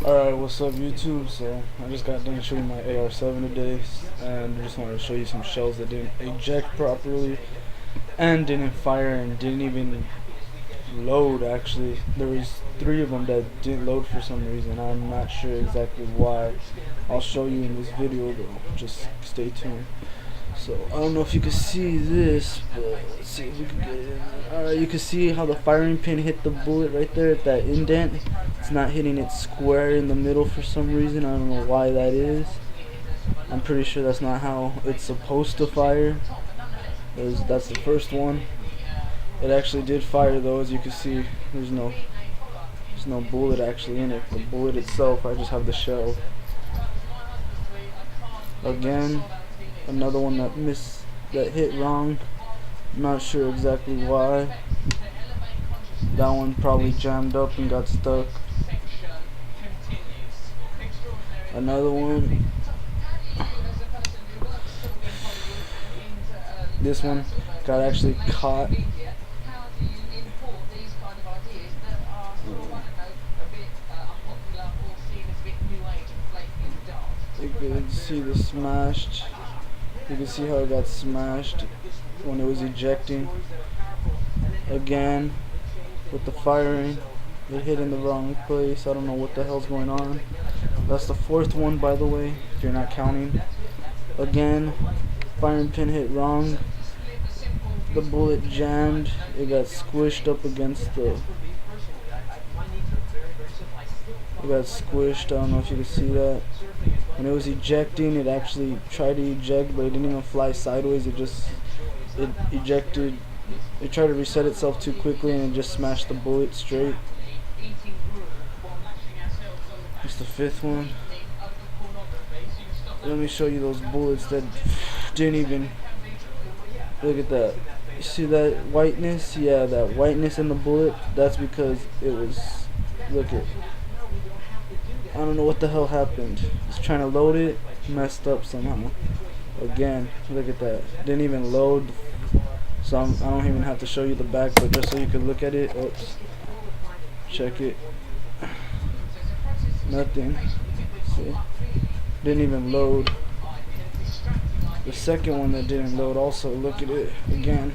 Alright, what's up YouTube? So I just got done shooting my AR-7 today, and I just wanted to show you some shells that didn't eject properly and didn't fire and didn't even load. Actually, there was 3 of them that didn't load for some reason. I'm not sure exactly why. I'll show you in this video though, just stay tuned. So I don't know if you can see this, but let's see if we can get it in. Alright, you can see how the firing pin hit the bullet right there at that indent. It's not hitting it square in the middle for some reason. I don't know why that is. I'm pretty sure that's not how it's supposed to fire. That's the first one. It actually did fire though, as you can see. There's no bullet actually in it. The bullet itself, I just have the shell. Again, another one that hit wrong. Not sure exactly why. That one probably jammed up and got stuck. Another one. This one got actually caught. You can see the smashed. You can see how it got smashed when it was ejecting. Again, with the firing, it hit in the wrong place. I don't know what the hell's going on. That's the 4th one, by the way, if you're not counting. Again, firing pin hit wrong. The bullet jammed. It got squished up against the. It got squished. I don't know if you can see that. When it was ejecting, it actually tried to eject, but it didn't even fly sideways. It ejected. It tried to reset itself too quickly, and it just smashed the bullet straight. It's the 5th one. Let me show you those bullets that didn't even. Look at that. You see that whiteness? Yeah, that whiteness in the bullet. That's because it was. Look at. I don't know what the hell happened. Just trying to load it, messed up somehow. Again, look at that. Didn't even load. So I don't even have to show you the back, but just so you can look at it. Oops. Check it. Nothing. See? Didn't even load. The second one that didn't load also, look at it. Again,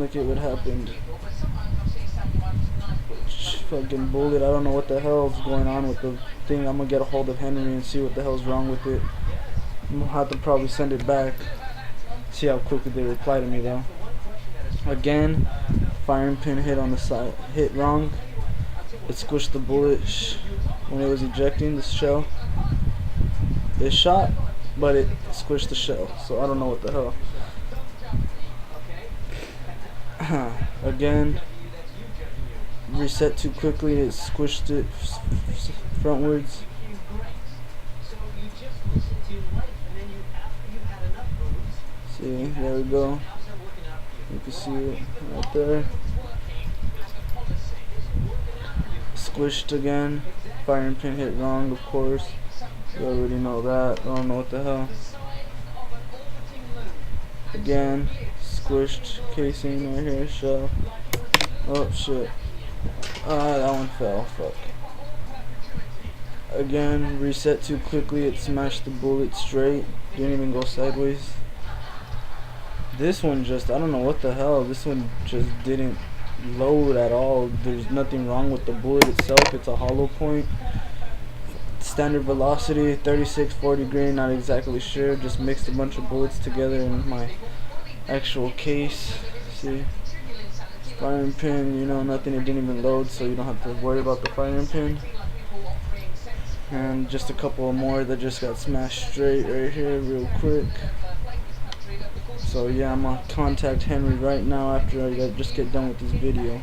look at what happened. Fucking bullet. I don't know what the hell is going on with the thing. I'm gonna get a hold of Henry and see what the hell's wrong with it. I'm gonna have to probably send it back. See how quickly they reply to me though. Again, firing pin hit on the side, hit wrong. It squished the bullet when it was ejecting the shell. It shot, but it squished the shell. So I don't know what the hell. Again, reset too quickly. It squished it frontwards. See, there we go. You can see it right there. Squished again. Firing pin hit wrong, of course. You already know that. I don't know what the hell. Again, squished casing right here, shell. Oh shit. That one fell. Fuck. Again, reset too quickly. It smashed the bullet straight. Didn't even go sideways. This one just, I don't know what the hell. This one just didn't load at all. There's nothing wrong with the bullet itself. It's a hollow point. Standard velocity, 36-40 grain. Not exactly sure. Just mixed a bunch of bullets together in my actual case. See? Firing pin, you know, nothing. It didn't even load, so you don't have to worry about the firing pin. And just a couple more that just got smashed straight right here real quick. So yeah, I'm gonna contact Henry right now after I just get done with this video,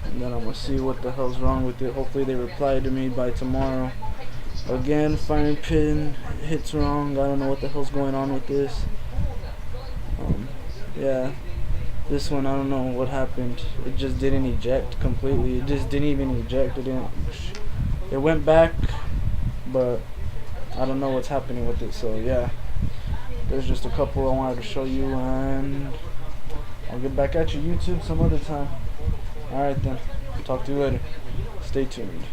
and then I'm gonna see what the hell's wrong with it. Hopefully they reply to me by tomorrow. Again, firing pin hits wrong. I don't know what the hell's going on with this. Yeah, this one I don't know what happened. It just didn't eject completely. It just didn't even eject. It went back, but I don't know what's happening with it. So yeah. There's just a couple I wanted to show you, and I'll get back at you YouTube some other time. Alright then, talk to you later. Stay tuned.